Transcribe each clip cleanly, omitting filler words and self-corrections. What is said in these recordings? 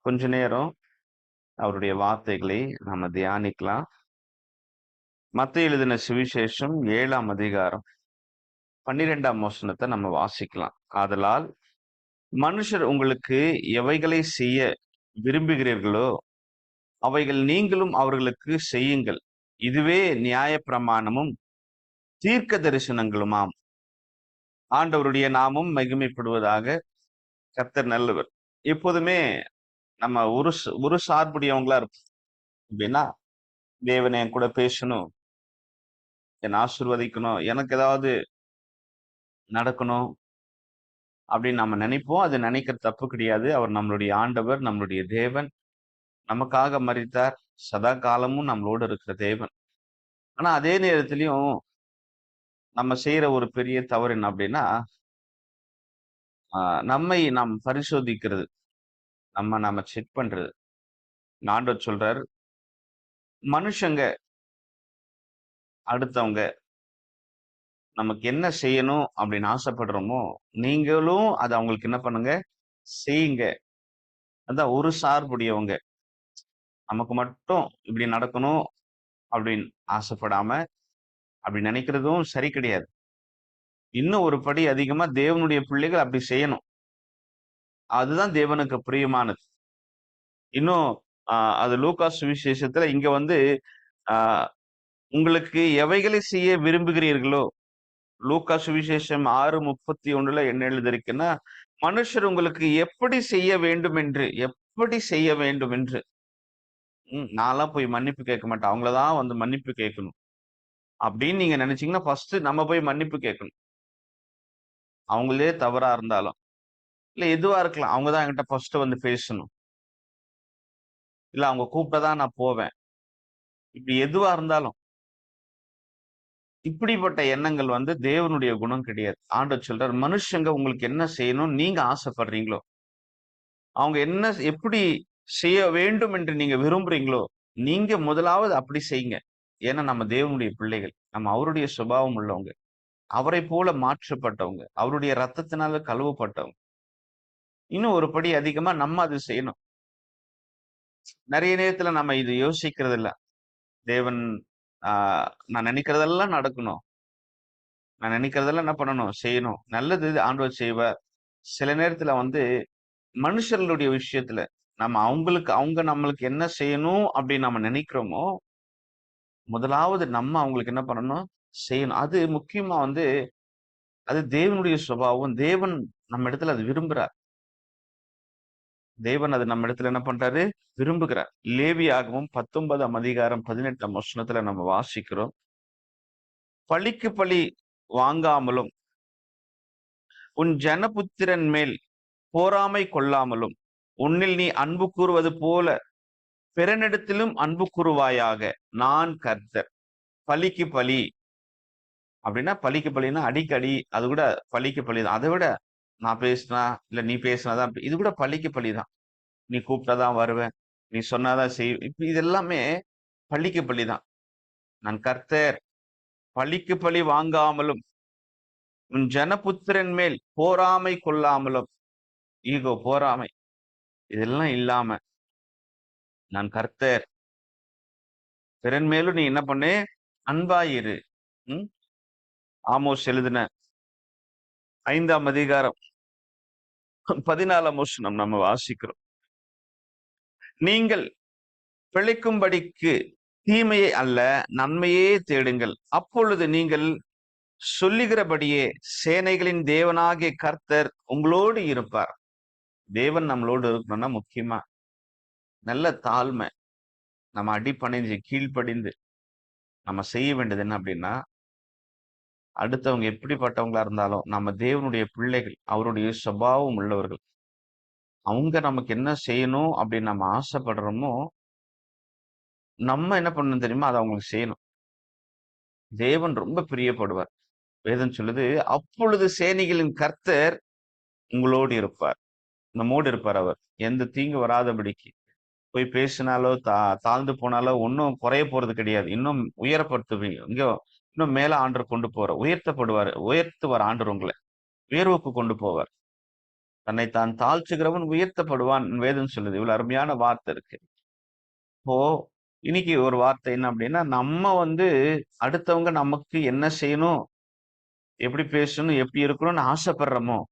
கொஞ்ச நேரம் அவருடைய வார்த்தைகளை நாம தியானிக்கலாம். மத்தேயு எழுதின சுவிசேஷம் 7ஆம் அதிகாரம் 12ஆம் வசனத்தை நம்ம வாசிக்கலாம். ஆதலால் மனுஷர் உங்களுக்கு எவைகளை செய்ய விரும்புகிறீர்களோ அவைகள் நீங்களும் அவர்களுக்கு செய்யுங்கள். இதுவே நியாயப்பிரமாணமும் தீர்க்க தரிசனங்களுமாம். ஆண்டவருடைய நாமம் மகிமைப்படுவதாக. கர்த்தர் நல்லவர். எப்போதுமே நம்ம ஒரு சார்புடையவங்களா இருப்போம். அப்படின்னா தேவன் என் கூட பேசணும், என்னை ஆசீர்வதிக்கணும், எனக்கு ஏதாவது நடக்கணும் அப்படின்னு நம்ம நினைப்போம். அது நினைக்கிறது தப்பு கிடையாது. அவர் நம்மளுடைய ஆண்டவர், நம்மளுடைய தேவன். நமக்காக மரித்தார். சதா காலமும் நம்மளோடு இருக்கிற தேவன். ஆனா அதே நேரத்திலயும் நம்ம செய்யற ஒரு பெரிய தவறு என்ன அப்படின்னா, நம்மை நாம் பரிசோதிக்கிறது. நாம செக் பண்றது. ஆண்டவர் சொல்றார், மனுஷங்க அடுத்தவங்க நமக்கு என்ன செய்யணும் அப்படின்னு ஆசைப்படுறோமோ, நீங்களும் அத அவங்களுக்கு என்ன பண்ணுங்க? செய்யுங்க. அதான் ஒரு சார்புடையவங்க. நமக்கு மட்டும் இப்படி நடக்கணும் அப்படின்னு ஆசைப்படாம, அப்படி நினைக்கிறதும் சரி கிடையாது. இன்னும் ஒரு படி அதிகமா தேவனுடைய பிள்ளைகள் அப்படி செய்யணும். அதுதான் தேவனுக்கு பிரியமானது. இன்னும் அ அது லூக்கா சுவிசேஷத்துல இங்க வந்து, அ உங்களுக்கு எவைகளை செய்ய விரும்புகிறீர்களோ, லூக்கா சுவிசேஷம் 6:31 என்ன எழுதியிருக்குன்னா, மனுஷர் உங்களுக்கு எப்படி செய்ய வேண்டும் என்று நான்லாம் போய் மன்னிப்பு கேட்க மாட்டேன். அவங்கள தான் வந்து மன்னிப்பு கேட்கணும். அப்படின்னு நீங்க நினைச்சீங்கன்னா, ஃபர்ஸ்ட் நம்ம போய் மன்னிப்பு கேட்கணும். அவங்களே தவறா இருந்தாலும். இல்ல எதுவா இருக்கலாம். அவங்க தான் என்கிட்ட ஃபர்ஸ்ட் வந்து பேசணும். இல்ல அவங்க கூப்பிட்டா தான் நான் போவேன். இப்படி எதுவா இருந்தாலும். இப்படிப்பட்ட எண்ணங்கள் வந்து தேவனுடைய குணம் கிடையாது. ஆண்டவர் சொல்றார், மனுஷங்க உங்களுக்கு என்ன செய்யணும்னு நீங்க ஆசைப்படுறீங்களோ, அவங்க எப்படி செய்ய வேண்டும் என்று நீங்க விரும்புறீங்களோ, நீங்க முதலாவது அப்படி செய்யுங்க. ஏன்னா நம்ம தேவனுடைய பிள்ளைகள். நம்ம அவருடைய சுபாவம் உள்ளவங்க. அவரைப் போல மாற்றப்பட்டவங்க. அவருடைய ரத்தத்தினால கழுவப்பட்டவங்க. இன்னும் ஒரு படி அதிகமா நம்ம அது செய்யணும். நெறைய நேரத்துல நம்ம இது யோசிக்கிறது இல்ல. தேவன் ஆ நான் நினைக்கிறதெல்லாம் நடக்கணும். நான் நினைக்கிறதெல்லாம் என்ன பண்ணணும்? செய்யணும். நல்லது ஆண்டவர் செய்வார். சில நேரத்துல வந்து மனுஷர்களுடைய விஷயத்துல அவங்க நம்மளுக்கு என்ன செய்யணும் அப்படின்னு நம்ம நினைக்கிறோமோ, முதலாவது நம்ம அவங்களுக்கு என்ன பண்ணணும்? செய்யணும். அது முக்கியமா வந்து அது தேவனுடைய சுபாவம். தேவன் நம்ம இடத்துல அது விரும்புறார். தேவன் அது நம்ம இடத்துல என்ன பண்றாரு? விரும்புகிறார். லேவியாகமம் 19ஆம் அதிகாரம் 18ஆம் வசனத்துல நம்ம வாசிக்கிறோம். பழிக்கு பழி வாங்காமலும், உன் ஜனபுத்திரன் மேல் பொறாமை கொள்ளாமலும், உன்னில் நீ அன்பு கூறுவது போல பிறனிடத்திலும் அன்பு கூறுவாயாக. நான் கர்த்தர். பழிக்கு பழி அப்படின்னா, பழிக்கு பழின்னா அடிக்கடி அது கூட பழிக்கு பழி தான். அதை விட நான் பேசினா, இல்ல நீ பேசினா தான் இது கூட பழிக்கு பழி தான். நீ கூப்பிட்டா தான் வருவேன். நீ சொன்னா தான் இப்ப இது எல்லாமே பழிக்கு பழி தான். நான் கர்த்தர். பழிக்கு பழி வாங்காமலும், உன் ஜனபுத்திரன் மேல் பொறாமை கொள்ளாமலும், ஈகோ பொறாமை இதெல்லாம் இல்லாம, நான் கர்த்தர். பிறன் மேலும் நீ என்ன பண்ணு? அன்பாயிரு. ம். ஆமோஸ் எழுதின 5ஆம் அதிகாரம் 14ஆம் வசனம் நம்ம வாசிக்கிறோம். நீங்கள் பிழைக்கும்படிக்கு தீமையை அல்ல, நன்மையே தேடுங்கள். அப்பொழுது நீங்கள் சொல்லுகிறபடியே சேனைகளின் தேவனாகிய கர்த்தர் உங்களோடு இருப்பார். தேவன் நம்மளோடு இருக்கணும்னா முக்கியமா நல்ல தாழ்மை. நம்ம அடிபணிஞ்சு கீழ்ப்படிந்து நம்ம செய்ய வேண்டியது என்ன அப்படின்னா, அடுத்தவங்க எப்படிப்பட்டவங்களா இருந்தாலும் நம்ம தேவனுடைய பிள்ளைகள், அவருடைய சுபாவம் உள்ளவர்கள். அவங்க நமக்கு என்ன செய்யணும் அப்படின்னு நம்ம ஆசைப்படுறோமோ, நம்ம என்ன பண்ணணும் தெரியுமா? அத அவங்களுக்கு செய்யணும். தேவன் ரொம்ப பிரியப்படுவார். வேதம் சொல்லுது, அப்பொழுது சேனைகளின் கர்த்தர் உங்களோடு இருப்பார். நம்மோடு இருப்பார் அவர். எந்த தீங்கு வராதபடிக்கு. போய் பேசினாலோ, தாழ்ந்து போனாலோ ஒண்ணும் குறைய போறது கிடையாது. இன்னும் உயரப்படுத்துவீங்க. இன்னும் மேல ஆண்டவர் கொண்டு போறார். உயர்த்துவார் ஆண்டவர் உங்கள. உயர்வுக்கு கொண்டு போவார். தன்னைத்தான் தாழ்த்துகிறவன் உயர்த்தப்படுவான் வேதம் சொல்லுது. இவ்வளவு அருமையான வார்த்தை இருக்கு. இப்போ இன்னைக்கு ஒரு வார்த்தை என்ன அப்படின்னா, நம்ம அடுத்தவங்க நமக்கு என்ன செய்யணும், எப்படி பேசணும், எப்படி இருக்கணும்னு ஆசைப்படுறோமோ,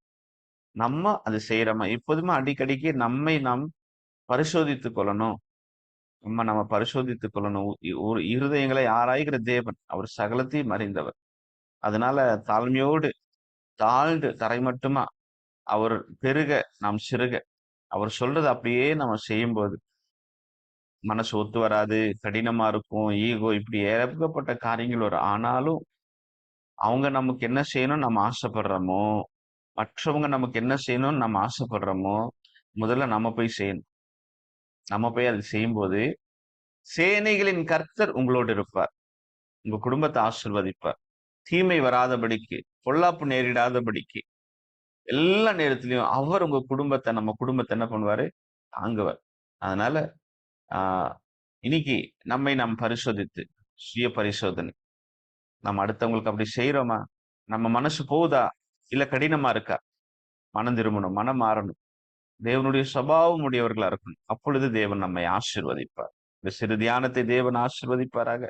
நம்ம அது செய்யறோமா? எப்போதுமே அடிக்கடிக்கு நம்மை நாம் பரிசோதித்துக் கொள்ளணும். நம்ம பரிசோதித்துக் கொள்ளணும். ஒரு இருதயங்களை ஆராய்கிற தேவன். அவர் சகலத்தையும் அறிந்தவர். அதனால தாழ்மையோடு தாழ்ந்து தரைமட்டுமா அவர் பெருக, நாம் சிறுக. அவர் சொல்றத அப்படியே நம்ம செய்யும்போது, மனசு ஒத்து வராது, கடினமா இருக்கும், ஈகோ இப்படி ஏகப்பட்ட காரியங்கள் வரும். ஆனாலும், அவங்க நமக்கு என்ன செய்யணும்னு நம்ம ஆசைப்படுறோமோ, மற்றவங்க நமக்கு என்ன செய்யணும்னு நம்ம ஆசைப்படுறோமோ, முதல்ல நம்ம போய் செய்யணும். நம்ம போய் அதை செய்யும்போது, சேனைகளின் கர்த்தர் உங்களோடு இருப்பார். உங்க குடும்பத்த ஆசீர்வதிப்பார். தீமை வராதபடிக்கு, பொல்லாப்பு நேரிடாதபடிக்கு, எல்லா நேரத்திலயும் அவர் உங்க குடும்பத்த நம்ம குடும்பத்த என்ன பண்ணுவாரு? தாங்குவார். அதனால ஆ இன்னைக்கு நம்மை நாம் பரிசோதித்து, சுய பரிசோதனை. நம்ம அடுத்தவங்களுக்கு அப்படி செய்றோமா? நம்ம மனசு போகுதா? இல்ல கடினமா இருக்கா? மனம் திரும்பணும், மனம் மாறணும். தேவனுடைய சுபாவம் உடையவர்களா இருக்கணும். அப்பொழுது தேவன் நம்மை ஆசீர்வதிப்பார். இந்த சிறு தியானத்தை தேவன் ஆசீர்வதிப்பாராக.